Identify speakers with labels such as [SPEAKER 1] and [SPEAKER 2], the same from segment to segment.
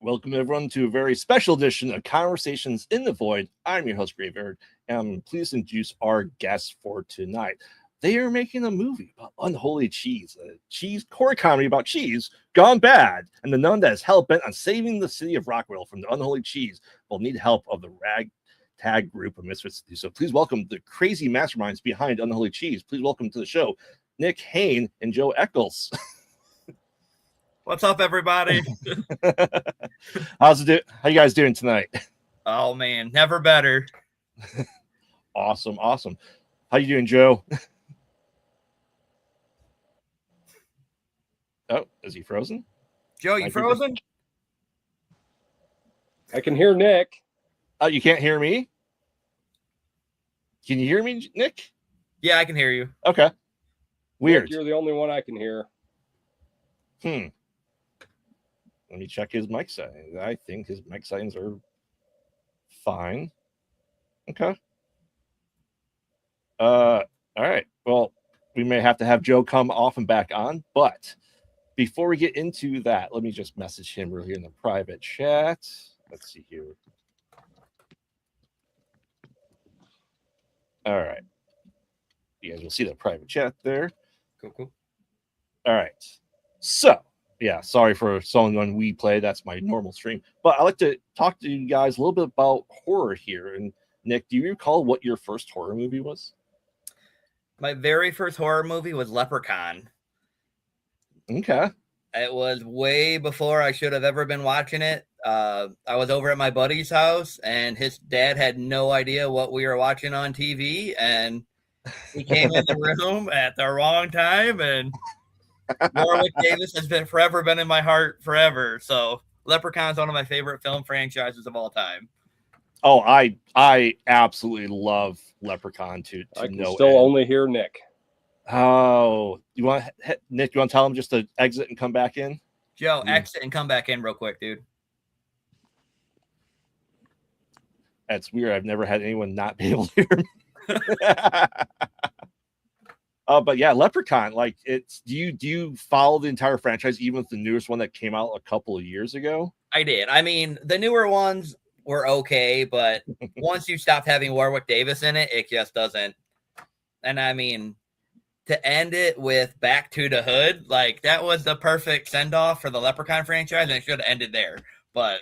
[SPEAKER 1] Welcome everyone to a very special edition of Conversations in the Void. I'm your host, Graveyard, and I'm pleased to introduce our guests for tonight. They are making a movie about Unholy Cheese, a cheese horror comedy about cheese gone bad, and the nun that is hell-bent on saving the city of Rockview from the Unholy Cheese will need help of the ragtag group of misfits to do so. Please welcome the crazy masterminds behind Unholy Cheese. Please welcome to the show, Nick Hoehn and Joe Eccles.
[SPEAKER 2] What's up, everybody?
[SPEAKER 1] How you guys doing tonight?
[SPEAKER 2] Oh man, never better.
[SPEAKER 1] Awesome. How you doing, Joe? Oh, is he frozen?
[SPEAKER 2] Joe, you frozen?
[SPEAKER 3] I can hear Nick.
[SPEAKER 1] Oh, you can't hear me? Can you hear me, Nick?
[SPEAKER 2] Yeah, I can hear you.
[SPEAKER 1] Okay. Weird.
[SPEAKER 3] Nick, you're the only one I can hear.
[SPEAKER 1] Let me check his mic settings. I think his mic settings are fine. Okay. All right. Well, we may have to have Joe come off and back on, but before we get into that, let me just message him real here in the private chat. Let's see here. All right. You guys will see the private chat there.
[SPEAKER 2] Cool.
[SPEAKER 1] All right. So, yeah, sorry for someone we play. That's my normal stream. But I'd like to talk to you guys a little bit about horror here. And Nick, do you recall what your first horror movie was?
[SPEAKER 2] My very first horror movie was Leprechaun.
[SPEAKER 1] Okay.
[SPEAKER 2] It was way before I should have ever been watching it. I was over at my buddy's house, and his dad had no idea what we were watching on TV, and he came in the room at the wrong time, and Warwick Davis has forever been in my heart forever. So Leprechaun's one of my favorite film franchises of all time.
[SPEAKER 1] Oh, I absolutely love Leprechaun
[SPEAKER 3] I can still only hear Nick.
[SPEAKER 1] Oh, Nick, you want to tell him just to exit and come back in?
[SPEAKER 2] Joe, exit and come back in real quick, dude.
[SPEAKER 1] That's weird. I've never had anyone not be able to hear me. But yeah, Leprechaun, like do you follow the entire franchise, even with the newest one that came out a couple of years ago?
[SPEAKER 2] I did. I mean, the newer ones were okay, but once you stopped having Warwick Davis in it, it just doesn't. And I mean, to end it with Back to the Hood, like that was the perfect send-off for the Leprechaun franchise, and it should have ended there. But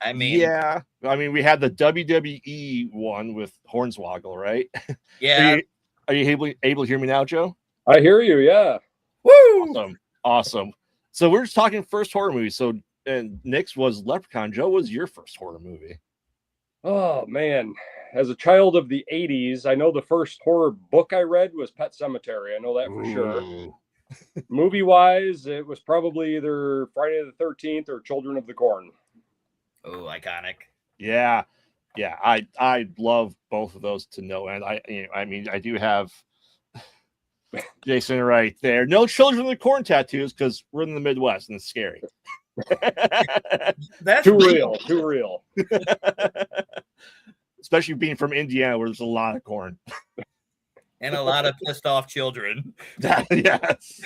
[SPEAKER 2] I mean,
[SPEAKER 1] yeah, I mean, we had the WWE one with Hornswoggle, right?
[SPEAKER 2] Yeah.
[SPEAKER 1] Are you able to hear me now, Joe?
[SPEAKER 3] I hear you, yeah.
[SPEAKER 2] Woo!
[SPEAKER 1] Awesome. So we're just talking first horror movie. So, and Nick's was Leprechaun. Joe, was your first horror movie?
[SPEAKER 3] Oh, man. As a child of the 80s, I know the first horror book I read was Pet Sematary. I know that for sure. Movie-wise, it was probably either Friday the 13th or Children of the Corn.
[SPEAKER 2] Oh, iconic.
[SPEAKER 1] Yeah. Yeah, I love both of those to no end. I mean, I do have Jason right there. No Children of the Corn tattoos because we're in the Midwest and it's scary.
[SPEAKER 2] That's
[SPEAKER 3] too real.
[SPEAKER 1] Especially being from Indiana, where there's a lot of corn
[SPEAKER 2] and a lot of pissed off children.
[SPEAKER 1] Yes.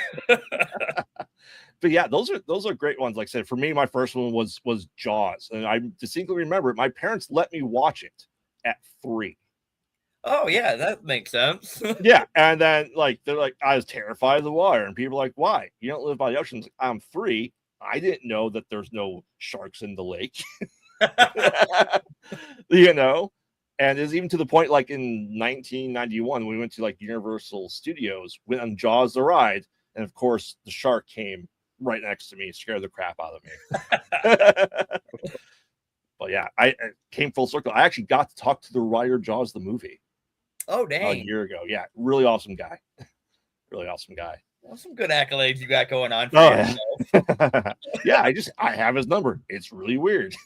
[SPEAKER 1] But yeah, those are great ones. Like I said, for me, my first one was Jaws, and I distinctly remember my parents let me watch it at 3.
[SPEAKER 2] Oh yeah, that makes sense.
[SPEAKER 1] Yeah, and then they're like, I was terrified of the water, and people are like, why? You don't live by the ocean. I'm 3. I didn't know that there's no sharks in the lake. You know, and it's even to the point like in 1991 we went to like Universal Studios, went on Jaws the ride, and of course the shark came right next to me, scared the crap out of me. But yeah, I came full circle. I actually got to talk to the writer of Jaws the movie.
[SPEAKER 2] Oh dang!
[SPEAKER 1] A year ago. Yeah, really awesome guy. Really awesome guy.
[SPEAKER 2] Well, some good accolades you got going on.
[SPEAKER 1] Yeah, I have his number. It's really weird.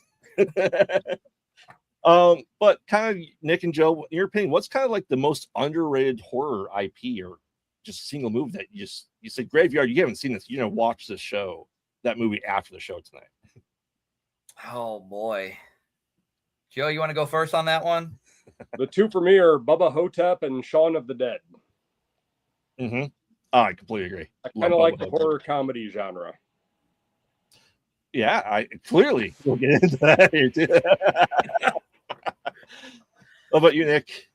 [SPEAKER 1] But kind of Nick and Joe, in your opinion, what's kind of like the most underrated horror IP or just single movie that you said, Graveyard, you haven't seen this, watch the show, that movie after the show tonight?
[SPEAKER 2] Oh boy. Joe, you want to go first on that one?
[SPEAKER 3] The two for me are Bubba Hotep and Shaun of the Dead.
[SPEAKER 1] Mm-hmm. Oh, I completely agree.
[SPEAKER 3] I kind of like the horror comedy genre.
[SPEAKER 1] Yeah, I clearly we'll get into that here too. How about you, Nick?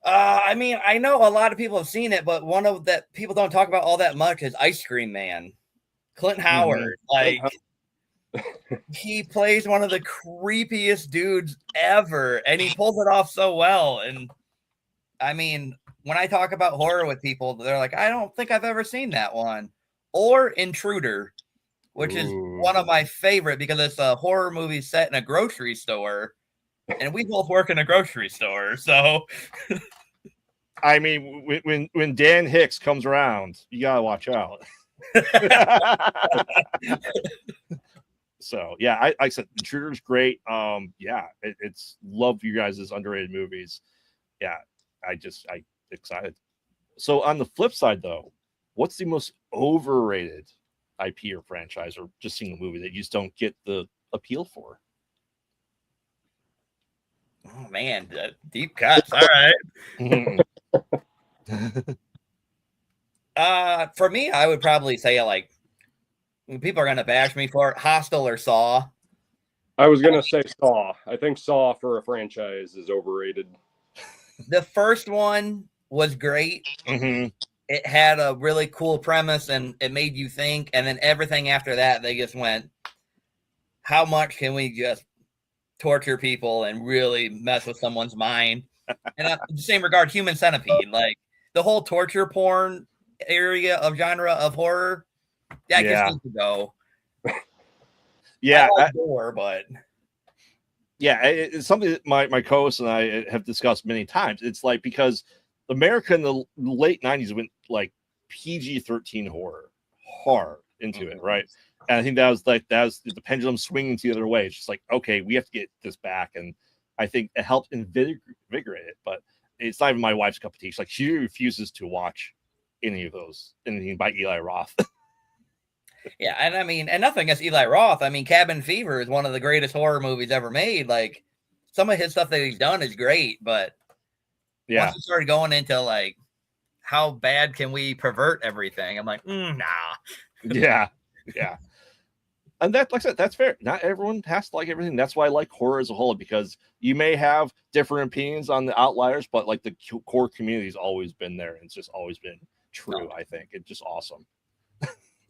[SPEAKER 2] I mean, I know a lot of people have seen it, but one of that people don't talk about all that much is Ice Cream Man. Clint Howard. Like, he plays one of the creepiest dudes ever, and he pulls it off so well. And I mean, when I talk about horror with people, they're like, I don't think I've ever seen that one. Or Intruder, which is one of my favorite because it's a horror movie set in a grocery store, and we both work in a grocery store. So,
[SPEAKER 1] I mean, when Dan Hicks comes around, you gotta watch out. So yeah, I said Intruder's great. Yeah, it's love you guys' underrated movies. Yeah, I excited. So on the flip side though, what's the most overrated IP or franchise or just single movie that you just don't get the appeal for?
[SPEAKER 2] oh man, deep cuts. All right. For me, I would probably say like people are gonna bash me for it. Hostel or Saw.
[SPEAKER 3] I was gonna say Saw. I think Saw for a franchise is overrated.
[SPEAKER 2] The first one was great. It had a really cool premise and it made you think. And then everything after that, they just went, how much can we just torture people and really mess with someone's mind? And in the same regard, Human Centipede, like the whole torture porn area of genre of horror, that just needs to go.
[SPEAKER 1] Yeah,
[SPEAKER 2] I like gore, but
[SPEAKER 1] yeah, it's something that my co-host and I have discussed many times. It's like because America in the late 90s went like PG-13 horror hard into it, right? And I think that was the pendulum swinging the other way. It's just like, okay, we have to get this back, and I think it helped invigorate it. But it's not even my wife's cup of tea. She's like, she refuses to watch anything by Eli Roth.
[SPEAKER 2] yeah, and I mean, and nothing against Eli Roth. I mean, Cabin Fever is one of the greatest horror movies ever made. Like, some of his stuff that he's done is great, but once he started going into like how bad can we pervert everything, I'm like, nah.
[SPEAKER 1] Yeah. And that, like I said, that's fair. Not everyone has to like everything. That's why I like horror as a whole, because you may have different opinions on the outliers, but like the core community has always been there, and it's just always been true. I think it's just awesome.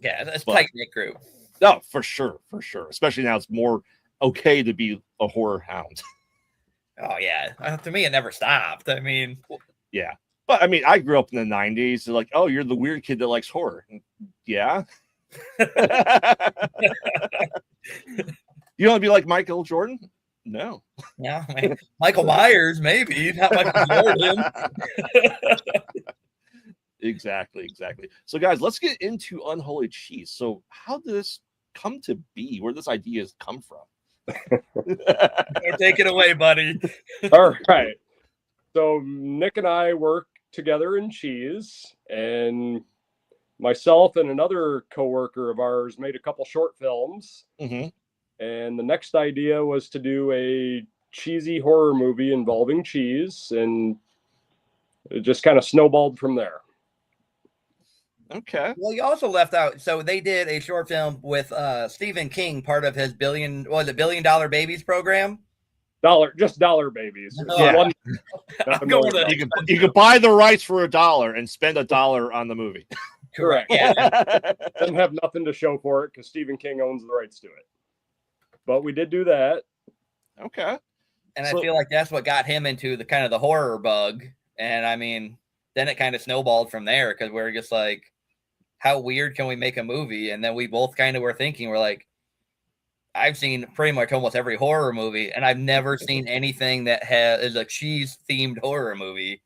[SPEAKER 2] Yeah, it's tight-knit group.
[SPEAKER 1] No, for sure. Especially now, it's more okay to be a horror hound.
[SPEAKER 2] Oh yeah, to me it never stopped. I mean,
[SPEAKER 1] yeah, but I mean, I grew up in the '90s. So like, oh, you're the weird kid that likes horror. Yeah. You want to be like Michael Jordan? No.
[SPEAKER 2] Yeah, I mean, Michael Myers, maybe not Michael Jordan.
[SPEAKER 1] Exactly. So, guys, let's get into Unholy Cheese. So, how did this come to be? Where this idea has come from?
[SPEAKER 2] Take it away, buddy.
[SPEAKER 3] All right. So, Nick and I work together in cheese, and myself and another coworker of ours made a couple short films. And the next idea was to do a cheesy horror movie involving cheese, and it just kind of snowballed from there.
[SPEAKER 1] Okay.
[SPEAKER 2] Well, you also left out. So they did a short film with Stephen King, part of his $1 billion Babies program.
[SPEAKER 3] Dollar babies.
[SPEAKER 1] Yeah. You could buy the rights for $1 and spend $1 on the movie.
[SPEAKER 3] Correct. Yeah. Doesn't have nothing to show for it because Stephen King owns the rights to it. But we did do that.
[SPEAKER 1] Okay.
[SPEAKER 2] And I feel like that's what got him into the kind of the horror bug. And I mean, then it kind of snowballed from there because we're just like, how weird can we make a movie? And then we both kind of were thinking, we're like, I've seen pretty much almost every horror movie, and I've never seen anything that is a cheese themed horror movie.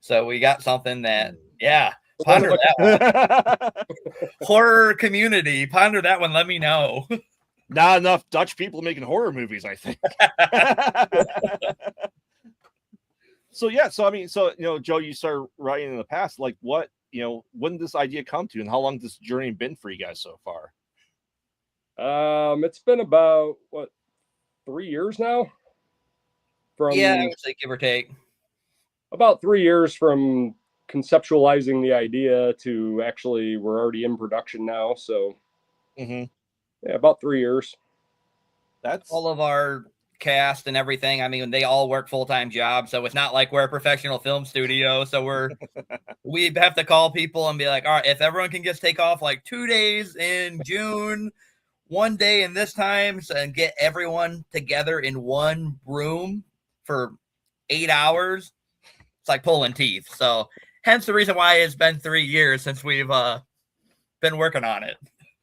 [SPEAKER 2] So we got something that, ponder that one. Horror community, ponder that one. Let me know.
[SPEAKER 1] Not enough Dutch people making horror movies, I think. So Joe, you started writing in the past. Like, what, when did this idea come to, and how long has this journey been for you guys so far?
[SPEAKER 3] It's been about 3 years now.
[SPEAKER 2] I would say give or take.
[SPEAKER 3] About 3 years from conceptualizing the idea to actually we're already in production now. So, about 3 years.
[SPEAKER 1] That's
[SPEAKER 2] all of our cast and everything. I mean, they all work full-time jobs, so it's not like we're a professional film studio. So we have to call people and be like, all right, if everyone can just take off like 2 days in June, 1 day in this time, and get everyone together in one room for 8 hours, it's like pulling teeth. So hence the reason why it's been 3 years since we've been working on it.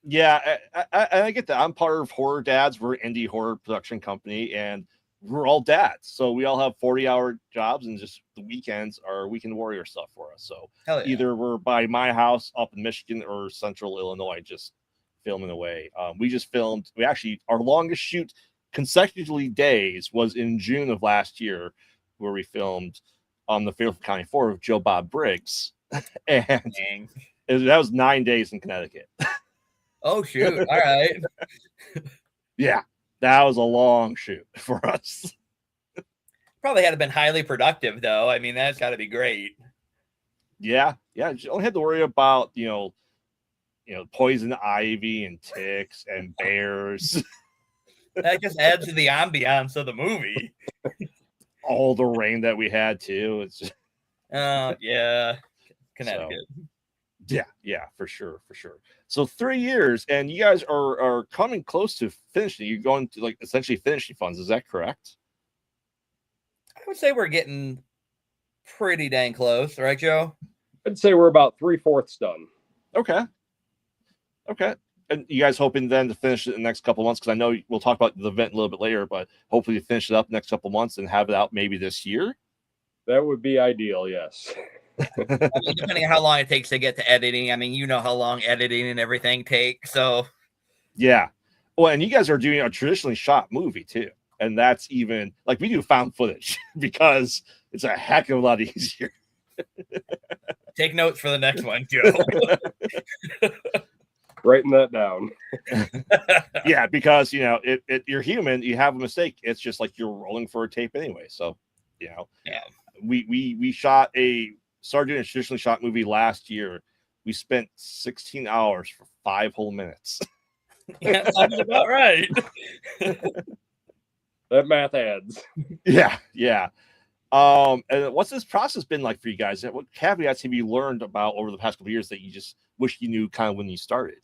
[SPEAKER 1] Yeah, I get that. I'm part of Horror Dads. We're an indie horror production company, and we're all dads. So we all have 40-hour jobs, and just the weekends are weekend warrior stuff for us. So either we're by my house up in Michigan or Central Illinois, just filming away. Our longest shoot consecutively days was in June of last year, where we filmed on the Fairfield County 4 of Joe Bob Briggs. And that was 9 days in Connecticut.
[SPEAKER 2] Oh, shoot. All right.
[SPEAKER 1] Yeah, that was a long shoot for us.
[SPEAKER 2] Probably had been highly productive, though. I mean, that's got to be great.
[SPEAKER 1] Yeah. You only had to worry about, poison ivy and ticks and bears.
[SPEAKER 2] That just adds to the ambiance of the movie.
[SPEAKER 1] All the rain that we had, too. It's just...
[SPEAKER 2] yeah. Connecticut.
[SPEAKER 1] Yeah, for sure. So 3 years, and you guys are coming close to finishing. You're going to essentially finishing funds. Is that correct?
[SPEAKER 2] I would say we're getting pretty dang close, right, Joe?
[SPEAKER 3] I'd say we're about 3/4 done.
[SPEAKER 1] Okay. And you guys hoping then to finish it in the next couple of months? Because I know we'll talk about the event a little bit later, but hopefully finish it up next couple of months and have it out maybe this year.
[SPEAKER 3] That would be ideal, yes.
[SPEAKER 2] I mean, depending on how long it takes to get to editing. I mean, you know how long editing and everything takes. So,
[SPEAKER 1] yeah. Well, and you guys are doing a traditionally shot movie too, and that's even we do found footage because it's a heck of a lot easier.
[SPEAKER 2] Take notes for the next one, Joe.
[SPEAKER 3] Writing that down.
[SPEAKER 1] Yeah, because you're human. You have a mistake. It's just like you're rolling for a tape anyway. So,
[SPEAKER 2] yeah.
[SPEAKER 1] We started doing a traditionally shot movie last year. We spent 16 hours for 5 whole minutes.
[SPEAKER 2] Yeah, sounds about right.
[SPEAKER 3] That math adds.
[SPEAKER 1] Yeah. And what's this process been like for you guys? What caveats have you learned about over the past couple of years that you just wish you knew kind of when you started?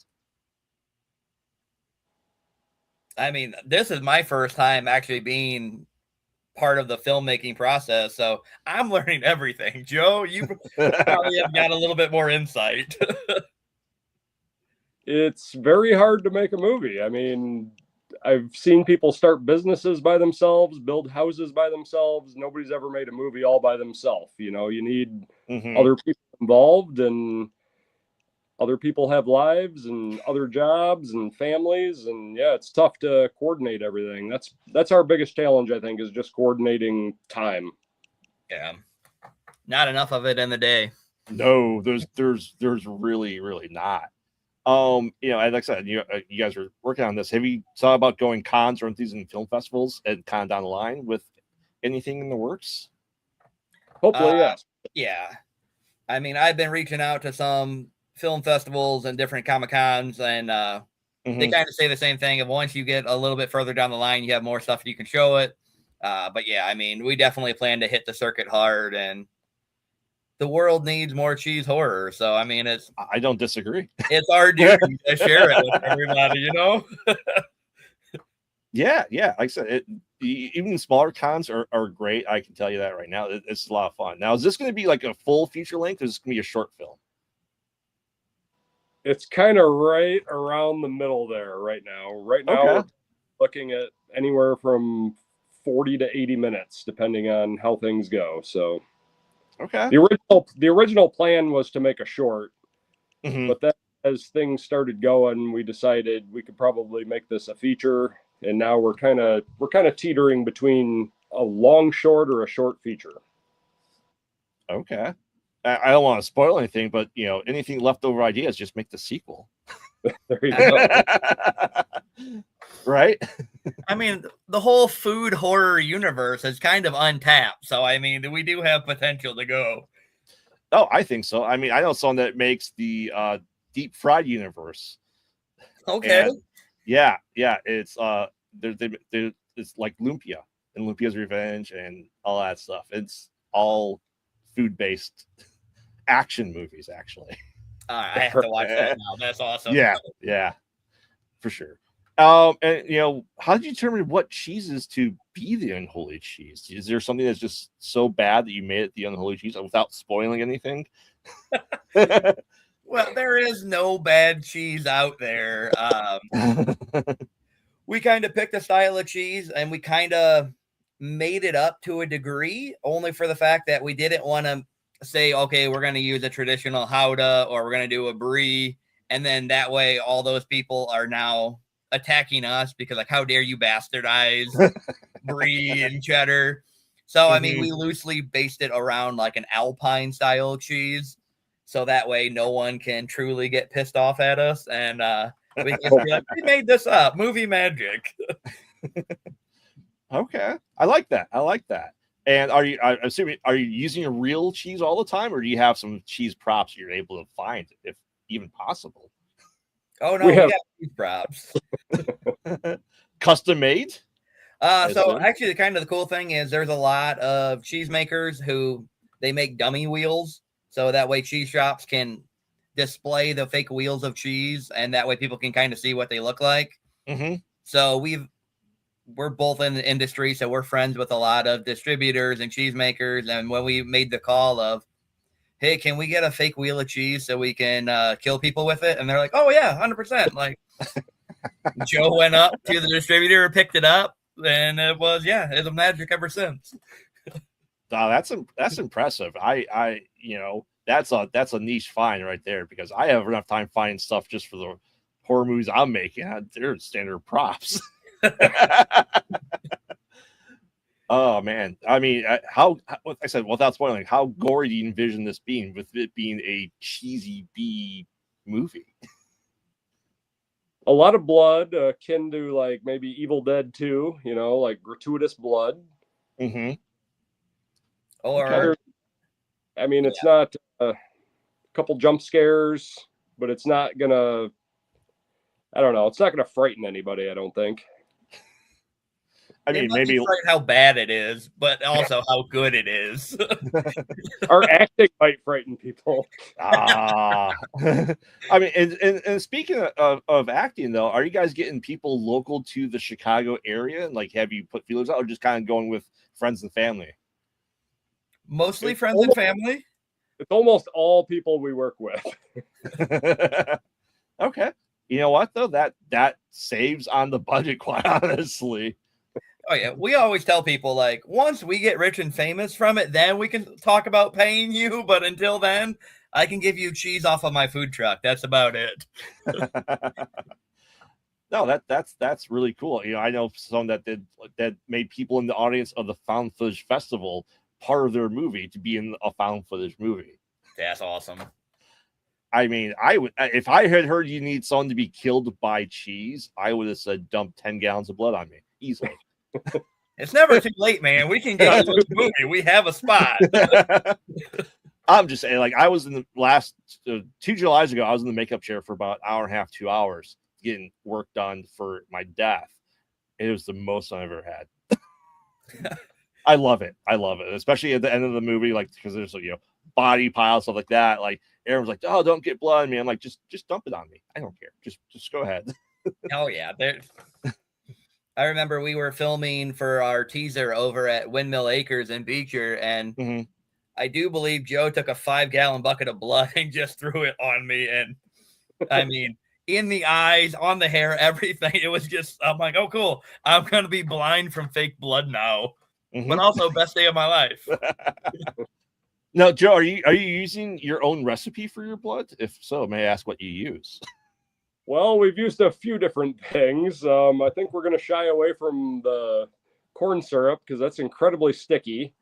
[SPEAKER 2] I mean, this is my first time actually being part of the filmmaking process, so I'm learning everything. Joe, you probably have got a little bit more insight.
[SPEAKER 3] It's very hard to make a movie. I mean, I've seen people start businesses by themselves, build houses by themselves. Nobody's ever made a movie all by themselves. You need other people involved, and other people have lives and other jobs and families, and yeah, it's tough to coordinate everything. That's our biggest challenge, I think, is just coordinating time.
[SPEAKER 2] Yeah, not enough of it in the day.
[SPEAKER 1] No, there's really, really not. And like I said, you guys are working on this. Have you thought about going cons or these in film festivals and kind of down the line with anything in the works?
[SPEAKER 3] Hopefully, yes.
[SPEAKER 2] Yeah, I mean, I've been reaching out to some film festivals and different Comic-Cons, and they kind of say the same thing. And once you get a little bit further down the line, you have more stuff you can show it. But yeah, I mean, we definitely plan to hit the circuit hard, and the world needs more cheese horror. So, I mean,
[SPEAKER 1] I don't disagree.
[SPEAKER 2] It's our duty to share it with everybody,
[SPEAKER 1] Yeah. Like I said, even smaller cons are great. I can tell you that right now. It's a lot of fun. Now, is this going to be like a full feature length, or is this going to be a short film?
[SPEAKER 3] It's kind of right around the middle there right now. Right now, we're looking at anywhere from 40 to 80 minutes, depending on how things go. So, the original plan was to make a short, but then as things started going, we decided we could probably make this a feature, and now we're kind of teetering between a long short or a short feature.
[SPEAKER 1] Okay. I don't want to spoil anything, but anything leftover ideas, just make the sequel.
[SPEAKER 3] There you go.
[SPEAKER 1] Right?
[SPEAKER 2] I mean, the whole food horror universe is kind of untapped. So, I mean, we do have potential to go.
[SPEAKER 1] Oh, I think so. I mean, I know someone that makes the deep fried universe.
[SPEAKER 2] Okay.
[SPEAKER 1] And yeah. It's it's like Lumpia and Lumpia's Revenge and all that stuff. It's all food-based action movies, actually.
[SPEAKER 2] I have to watch that now. That's awesome.
[SPEAKER 1] Yeah, for sure. And how did you determine what cheeses to be the unholy cheese? Is there something that's just so bad that you made it the unholy cheese without spoiling anything?
[SPEAKER 2] Well, there is no bad cheese out there. We kind of picked a style of cheese and we kind of made it up to a degree, only for the fact that we didn't want to say, okay, we're going to use a traditional Gouda or we're going to do a brie. And then that way, all those people are now attacking us because, like, how dare you bastardize brie and cheddar? So, I mean, we loosely based it around like an Alpine style cheese. So that way, no one can truly get pissed off at us. And we can be like, we made this up. Movie magic.
[SPEAKER 1] Okay. I like that. And I'm assuming, are you using a real cheese all the time, or do you have some cheese props you're able to find, if even possible?
[SPEAKER 2] Oh, no, we have cheese props.
[SPEAKER 1] Custom made?
[SPEAKER 2] So actually, the cool thing is there's a lot of cheesemakers who they make dummy wheels. So that way cheese shops can display the fake wheels of cheese, and that way people can kind of see what they look like.
[SPEAKER 1] Mm-hmm.
[SPEAKER 2] So we're both in the industry, so we're friends with a lot of distributors and cheesemakers. And when we made the call of, hey, can we get a fake wheel of cheese so we can kill people with it? And they're like, oh yeah, 100%. Like Joe went up to the distributor, picked it up, and it's a magic ever since.
[SPEAKER 1] Oh, that's impressive. I that's a niche find right there, because I have enough time finding stuff just for the horror movies I'm making. They're standard props. Oh man, I mean, how I said, without spoiling, how gory do you envision this being, with it being a cheesy B movie?
[SPEAKER 3] A lot of blood, akin to like maybe Evil Dead 2, like gratuitous blood.
[SPEAKER 1] Mm-hmm.
[SPEAKER 2] Or,
[SPEAKER 3] I mean, it's not a couple jump scares, but it's not gonna, I don't know, it's not gonna frighten anybody, I don't think.
[SPEAKER 1] I mean, maybe
[SPEAKER 2] how bad it is, but also how good it is.
[SPEAKER 3] Our acting might frighten people.
[SPEAKER 1] I mean, and speaking of acting, though, are you guys getting people local to the Chicago area? And like, have you put feelers out, or just kind of going with friends and family?
[SPEAKER 2] Mostly friends and family.
[SPEAKER 3] It's almost all people we work with.
[SPEAKER 1] Okay. You know what, though? That saves on the budget, quite honestly.
[SPEAKER 2] Oh yeah, we always tell people, like, once we get rich and famous from it, then we can talk about paying you. But until then, I can give you cheese off of my food truck. That's about it.
[SPEAKER 1] No, that's really cool. I know some that made people in the audience of the Found Footage Festival part of their movie to be in a found footage movie.
[SPEAKER 2] That's awesome.
[SPEAKER 1] I mean, I would, if I had heard you need someone to be killed by cheese, I would have said dump 10 gallons of blood on me easily.
[SPEAKER 2] It's never too late, man. We can get you a movie. We have a spot.
[SPEAKER 1] I'm just saying, like, I was in the last 2 Julys ago, I was in the makeup chair for about an hour and a half, 2 hours getting work done for my death. It was the most I've ever had. I love it, especially at the end of the movie, like, because there's body piles, stuff like that. Like, everyone's like, "Oh, don't get blood on me." I'm like, just dump it on me. I don't care. Just go ahead.
[SPEAKER 2] Oh yeah, I remember we were filming for our teaser over at Windmill Acres in Beecher, and I do believe Joe took a 5-gallon bucket of blood and just threw it on me. And I mean, in the eyes, on the hair, everything. It was just, I'm like, oh, cool. I'm going to be blind from fake blood now, but also best day of my life.
[SPEAKER 1] Now, Joe, are you using your own recipe for your blood? If so, may I ask what you use?
[SPEAKER 3] Well, we've used a few different things. I think we're going to shy away from the corn syrup because that's incredibly sticky.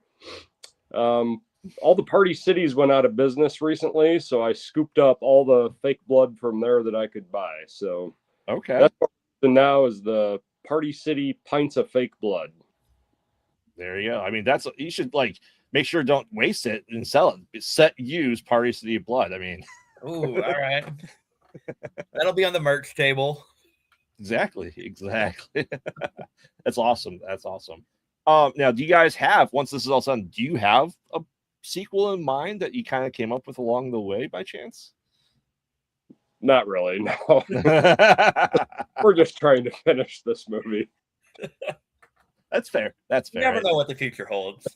[SPEAKER 3] All the Party Cities went out of business recently, so I scooped up all the fake blood from there that I could buy. So
[SPEAKER 1] okay,
[SPEAKER 3] that's what now is the Party City pints of fake blood.
[SPEAKER 1] There you go. I mean, you should make sure don't waste it and sell it. Use Party City blood. I mean,
[SPEAKER 2] ooh, all right. That'll be on the merch table.
[SPEAKER 1] Exactly. That's awesome. Now, do you guys have, once this is all done, do you have a sequel in mind that you kind of came up with along the way by chance?
[SPEAKER 3] Not really, no. We're just trying to finish this movie.
[SPEAKER 1] That's fair.
[SPEAKER 2] You never know what the future holds.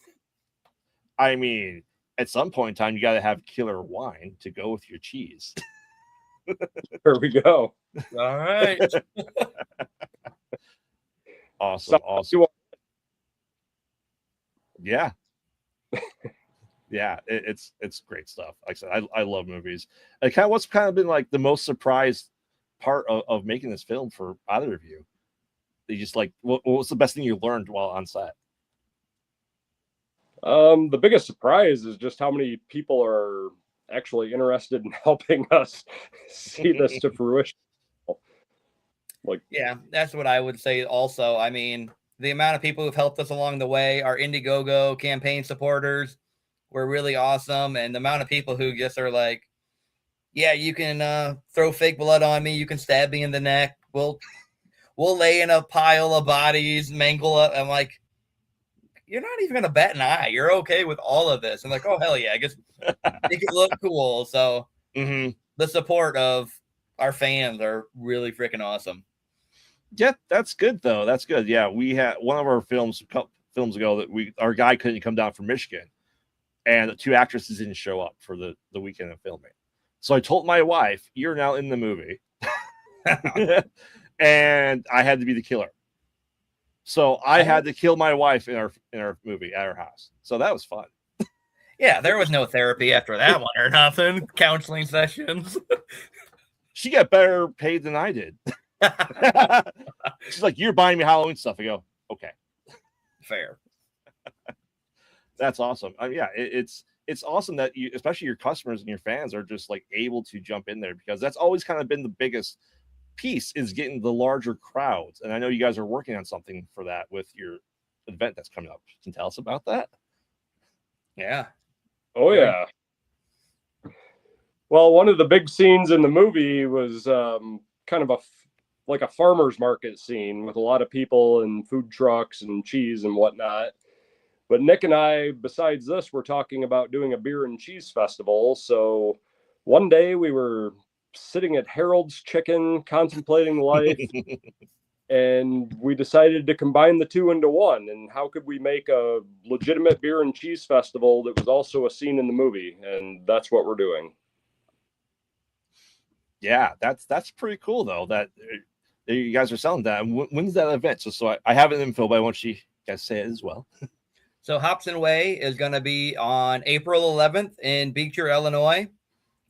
[SPEAKER 1] I mean, at some point in time, you got to have killer wine to go with your cheese.
[SPEAKER 3] Here we go.
[SPEAKER 2] All right.
[SPEAKER 1] Awesome. Yeah. Yeah, it's great stuff. Like I said, I love movies. And what's kind of been like the most surprised part of making this film for either of you? You just like, what was the best thing you learned while on set?
[SPEAKER 3] The biggest surprise is just how many people are actually interested in helping us see this to fruition. Like,
[SPEAKER 2] yeah, that's what I would say also. I mean, the amount of people who've helped us along the way, our Indiegogo campaign supporters were really awesome. And the amount of people who just are like, yeah, you can throw fake blood on me. You can stab me in the neck. We'll lay in a pile of bodies, mangle up. I'm like, you're not even going to bat an eye. You're okay with all of this. I'm like, oh, hell yeah. I guess make it look cool. So the support of our fans are really freaking awesome.
[SPEAKER 1] Yeah, that's good, though. That's good. Yeah, we had one of our films a couple films ago that our guy couldn't come down from Michigan, and the 2 actresses didn't show up for the weekend of filming. So I told my wife, "You're now in the movie," and I had to be the killer. So I had to kill my wife in our movie at our house. So that was fun.
[SPEAKER 2] Yeah, there was no therapy after that one or nothing. Counseling sessions.
[SPEAKER 1] She got better paid than I did. She's like, "You're buying me Halloween stuff." I go, "Okay,
[SPEAKER 2] fair."
[SPEAKER 1] That's awesome. Yeah, it's awesome that you, especially your customers and your fans, are just like able to jump in there, because that's always kind of been the biggest piece, is getting the larger crowds. And I know you guys are working on something for that with your event that's coming up. Can you tell us about that?
[SPEAKER 2] Yeah.
[SPEAKER 3] Oh yeah. Well, one of the big scenes in the movie was kind of like a farmer's market scene with a lot of people and food trucks and cheese and whatnot. But Nick and I, besides this, were talking about doing a beer and cheese festival. So one day we were sitting at Harold's Chicken, contemplating life, and we decided to combine the two into one. And how could we make a legitimate beer and cheese festival that was also a scene in the movie? And that's what we're doing.
[SPEAKER 1] Yeah, that's pretty cool, though, that you guys are selling that. When's that event? So I have an info, but I want you guys to say it as well.
[SPEAKER 2] So Hops and Way is going to be on April 11th in Beecher, Illinois.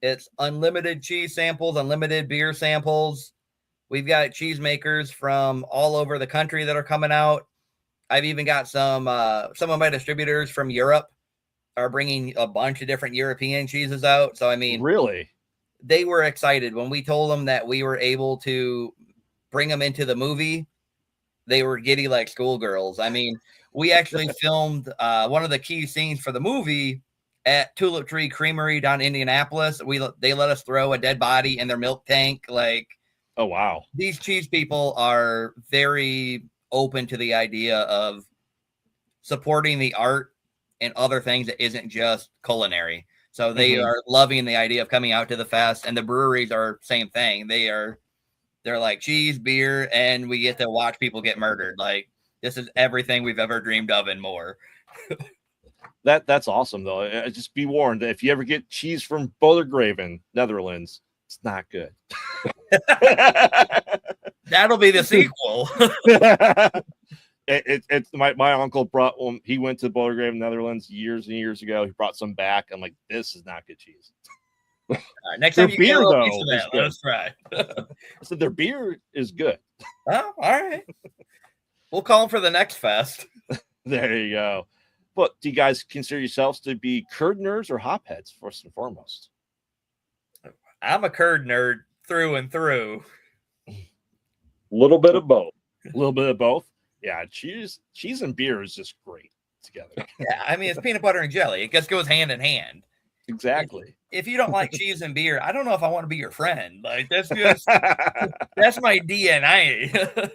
[SPEAKER 2] It's unlimited cheese samples, unlimited beer samples. We've got cheesemakers from all over the country that are coming out. I've even got some of my distributors from Europe are bringing a bunch of different European cheeses out. So, I mean,
[SPEAKER 1] really,
[SPEAKER 2] they were excited when we told them that we were able to bring them into the movie. They were giddy like schoolgirls. I mean, we actually filmed one of the key scenes for the movie at Tulip Tree Creamery down in Indianapolis. They let us throw a dead body in their milk tank. Like,
[SPEAKER 1] oh wow,
[SPEAKER 2] these cheese people are very open to the idea of supporting the art and other things that isn't just culinary. So they are loving the idea of coming out to the fest, and the breweries are same thing. They're like cheese, beer, and we get to watch people get murdered. Like, this is everything we've ever dreamed of and more.
[SPEAKER 1] That's awesome, though. Just be warned that if you ever get cheese from Bodegraven, Netherlands, it's not good.
[SPEAKER 2] That'll be the sequel.
[SPEAKER 1] My uncle brought one. He went to Bodegraven, Netherlands years and years ago. He brought some back. I'm like, this is not good cheese.
[SPEAKER 2] All right, next time you
[SPEAKER 1] beer,
[SPEAKER 2] get a
[SPEAKER 1] though,
[SPEAKER 2] piece of that, let us try.
[SPEAKER 1] I said their beer is good.
[SPEAKER 2] Oh, all right. We'll call them for the next fest.
[SPEAKER 1] There you go. But do you guys consider yourselves to be curd nerds or hopheads, first and foremost?
[SPEAKER 2] I'm a curd nerd through and through.
[SPEAKER 3] A little bit of both.
[SPEAKER 1] A little bit of both. Yeah, cheese and beer is just great together.
[SPEAKER 2] Yeah, I mean, it's peanut butter and jelly. It just goes hand in hand.
[SPEAKER 1] Exactly.
[SPEAKER 2] If you don't like cheese and beer, I don't know if I want to be your friend. Like that's my DNA.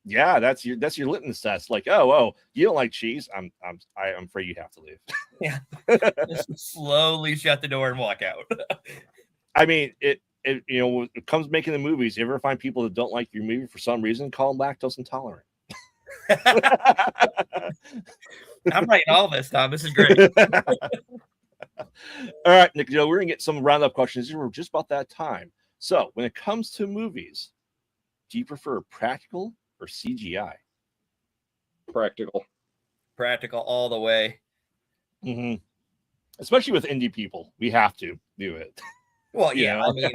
[SPEAKER 1] Yeah, that's your litmus test. Like, oh, you don't like cheese? I'm afraid you have to leave.
[SPEAKER 2] Yeah. Just slowly shut the door and walk out.
[SPEAKER 1] I mean, it when it comes making the movies, you ever find people that don't like your movie for some reason, call them lactose intolerant.
[SPEAKER 2] I'm writing all this, Tom. This is great.
[SPEAKER 1] All right, Nick, we're gonna get some roundup questions. We're just about that time. So, when it comes to movies, do you prefer practical or CGI?
[SPEAKER 3] Practical
[SPEAKER 2] all the way.
[SPEAKER 1] Mm-hmm. Especially with indie people, we have to do it.
[SPEAKER 2] Well, yeah, I mean,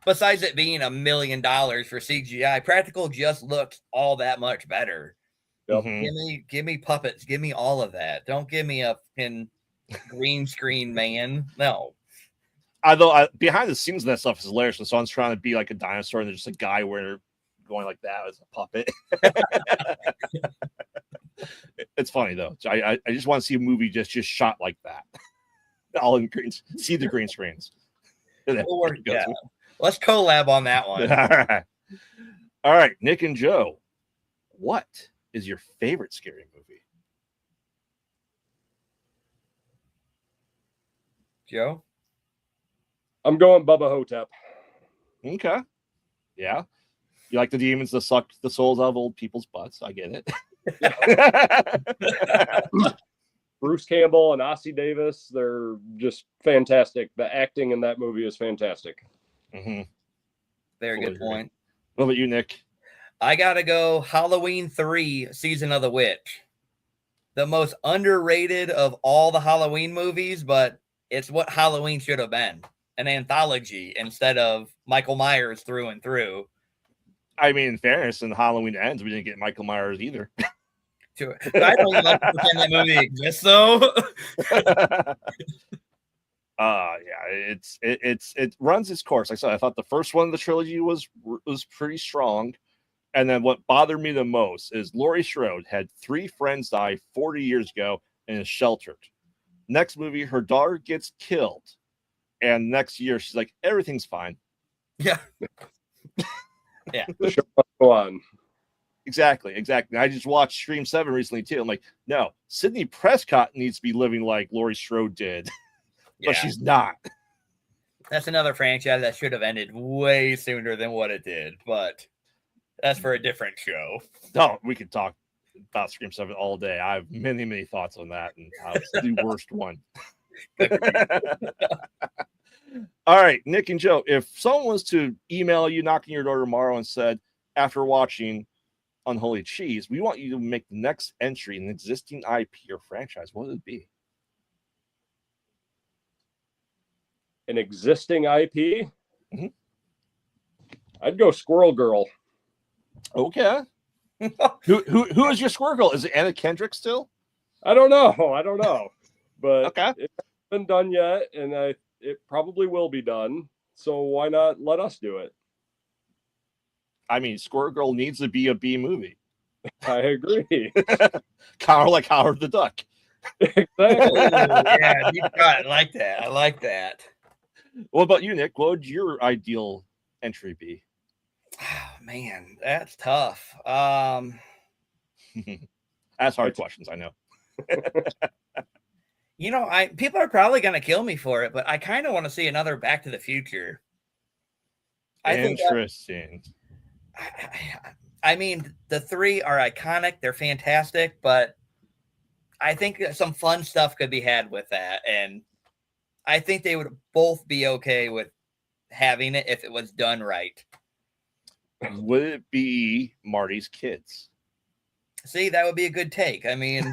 [SPEAKER 2] besides it being $1 million for CGI, practical just looks all that much better.
[SPEAKER 3] Yep.
[SPEAKER 2] Give me puppets. Give me all of that. Don't give me a green screen man. No.
[SPEAKER 1] Although behind the scenes of that stuff is hilarious. When someone's trying to be like a dinosaur and there's just a guy going like that as a puppet. It's funny though. I just want to see a movie just shot like that. All in green. See the green screens.
[SPEAKER 2] Yeah. Let's collab on that one.
[SPEAKER 1] All right, Nick and Joe. What is your favorite scary movie?
[SPEAKER 2] Joe?
[SPEAKER 3] I'm going Bubba Hotep.
[SPEAKER 1] Okay. Yeah. You like the demons that suck the souls out of old people's butts. I get it.
[SPEAKER 3] Bruce Campbell and Ossie Davis, they're just fantastic. The acting in that movie is fantastic.
[SPEAKER 1] Mm-hmm.
[SPEAKER 2] Very good point.
[SPEAKER 1] What about you, Nick?
[SPEAKER 2] I got to go Halloween 3, Season of the Witch. The most underrated of all the Halloween movies, but it's what Halloween should have been. An anthology instead of Michael Myers through and through.
[SPEAKER 1] I mean, in fairness, in Halloween Ends, we didn't get Michael Myers either.
[SPEAKER 2] Sure. I don't even like to pretend that movie exists, though.
[SPEAKER 1] Yeah, it runs its course. Like I said, I thought the first one of the trilogy was pretty strong. And then what bothered me the most is Laurie Strode had 3 friends die 40 years ago and is sheltered. Next movie, her daughter gets killed. And next year, she's like, everything's fine.
[SPEAKER 2] Yeah. Yeah.
[SPEAKER 3] The show must go on.
[SPEAKER 1] Exactly. I just watched Scream 7 recently, too. I'm like, no, Sidney Prescott needs to be living like Laurie Strode did. But she's not.
[SPEAKER 2] That's another franchise that should have ended way sooner than what it did. But that's for a different show.
[SPEAKER 1] No, we could talk about Scream 7 all day. I have many, many thoughts on that, and how it's the worst one. All right, Nick and Joe, if someone was to email you, knock on your door tomorrow and said, after watching Unholy Cheese, we want you to make the next entry in an existing IP or franchise, what would it be?
[SPEAKER 3] An existing IP?
[SPEAKER 1] Mm-hmm.
[SPEAKER 3] I'd go Squirrel Girl.
[SPEAKER 1] Okay. Who is your Squirrel Girl? Is it Anna Kendrick still?
[SPEAKER 3] I don't know. But
[SPEAKER 1] okay.
[SPEAKER 3] It hasn't been done yet, and it probably will be done. So why not let us do it?
[SPEAKER 1] I mean, Squirrel Girl needs to be a B movie.
[SPEAKER 3] I agree.
[SPEAKER 1] Kind of like Howard the Duck.
[SPEAKER 3] Exactly.
[SPEAKER 2] Yeah, I like that. I like that.
[SPEAKER 1] What about you, Nick? What would your ideal entry be?
[SPEAKER 2] Oh, man, that's tough.
[SPEAKER 1] That's hard questions, I know.
[SPEAKER 2] People are probably going to kill me for it, but I kind of want to see another Back to the Future.
[SPEAKER 1] Interesting.
[SPEAKER 2] I mean, the 3 are iconic. They're fantastic, but I think some fun stuff could be had with that. And I think they would both be okay with having it if it was done right.
[SPEAKER 1] Would it be Marty's kids?
[SPEAKER 2] See, that would be a good take. I mean,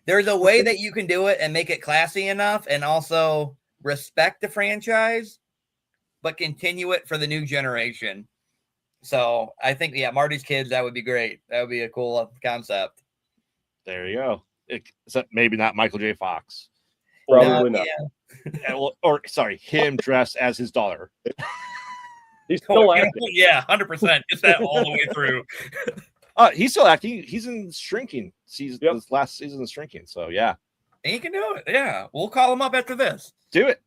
[SPEAKER 2] there's a way that you can do it and make it classy enough and also respect the franchise, but continue it for the new generation. So I think, Marty's kids, that would be great. That would be a cool concept.
[SPEAKER 1] There you go. Except maybe not Michael J. Fox.
[SPEAKER 3] Probably not.
[SPEAKER 1] Yeah. Him dressed as his daughter.
[SPEAKER 3] He's still acting.
[SPEAKER 2] Yeah, 100%. Get that all the way through.
[SPEAKER 1] He's still acting. He's in Shrinking. This last season of Shrinking. So yeah,
[SPEAKER 2] he can do it. Yeah, we'll call him up after this.
[SPEAKER 1] Do it.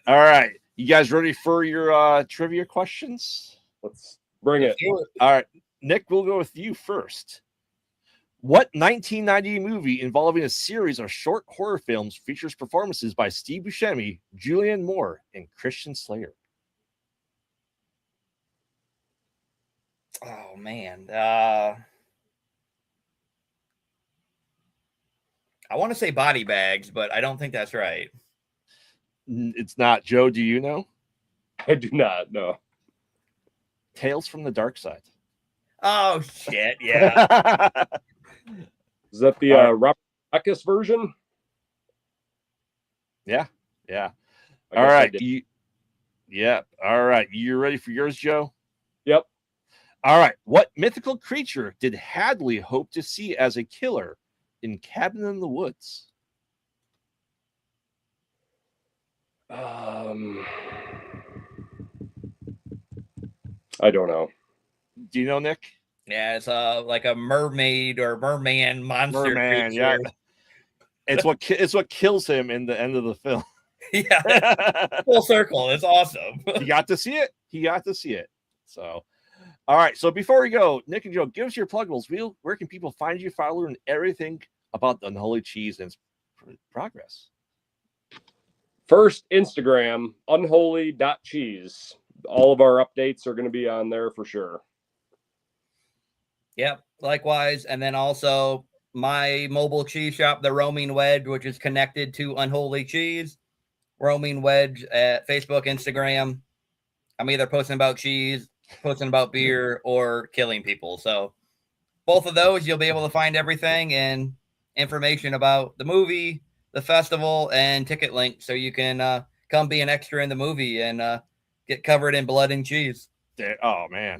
[SPEAKER 1] All right. You guys ready for your trivia questions?
[SPEAKER 3] Let's bring it.
[SPEAKER 1] All right. Nick, we'll go with you first. What 1990 movie involving a series of short horror films features performances by Steve Buscemi, Julianne Moore, and Christian Slater?
[SPEAKER 2] Oh man. I want to say Body Bags, but I don't think that's right.
[SPEAKER 1] It's not. Joe, do you know?
[SPEAKER 3] I do not know.
[SPEAKER 1] Tales from the Dark Side.
[SPEAKER 2] Oh shit! Yeah.
[SPEAKER 3] Is that the Robert Eccles version?
[SPEAKER 1] Yeah.
[SPEAKER 3] I
[SPEAKER 1] All
[SPEAKER 3] guess I
[SPEAKER 1] right.
[SPEAKER 3] did.
[SPEAKER 1] Yeah. All right. You ready for yours, Joe?
[SPEAKER 3] Yep.
[SPEAKER 1] All right. What mythical creature did Hadley hope to see as a killer in Cabin in the Woods?
[SPEAKER 3] I don't know.
[SPEAKER 1] Do you know, Nick?
[SPEAKER 2] Yeah, it's like a mermaid or merman monster
[SPEAKER 1] Merman,
[SPEAKER 2] creature.
[SPEAKER 1] yeah. It's what kills him in the end of the film.
[SPEAKER 2] Yeah, full circle. It's awesome.
[SPEAKER 1] He got to see it. So, all right. So before we go, Nick and Joe, give us your pluggables. Where can people find you, follow, and everything about the Unholy Cheese and its progress?
[SPEAKER 3] First, Instagram, unholy.cheese. All of our updates are going to be on there for sure.
[SPEAKER 2] Yep, likewise. And then also my mobile cheese shop, the Roaming Wedge, which is connected to Unholy Cheese. Roaming Wedge at Facebook, Instagram. I'm either posting about cheese, posting about beer, or killing people. So both of those, you'll be able to find everything and information about the movie, the festival, and ticket links, so you can come be an extra in the movie and get covered in blood and cheese.
[SPEAKER 1] Oh man.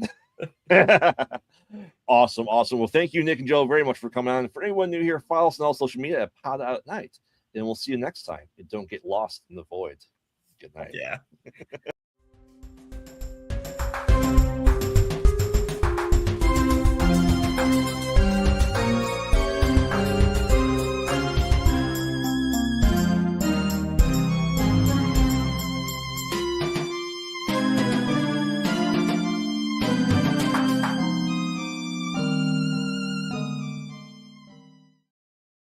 [SPEAKER 1] Awesome. Well, thank you, Nick and Joe, very much for coming on. For anyone new here, follow us on all social media at Pod Out at Night. And we'll see you next time. And don't get lost in the void. Good night.
[SPEAKER 2] Yeah.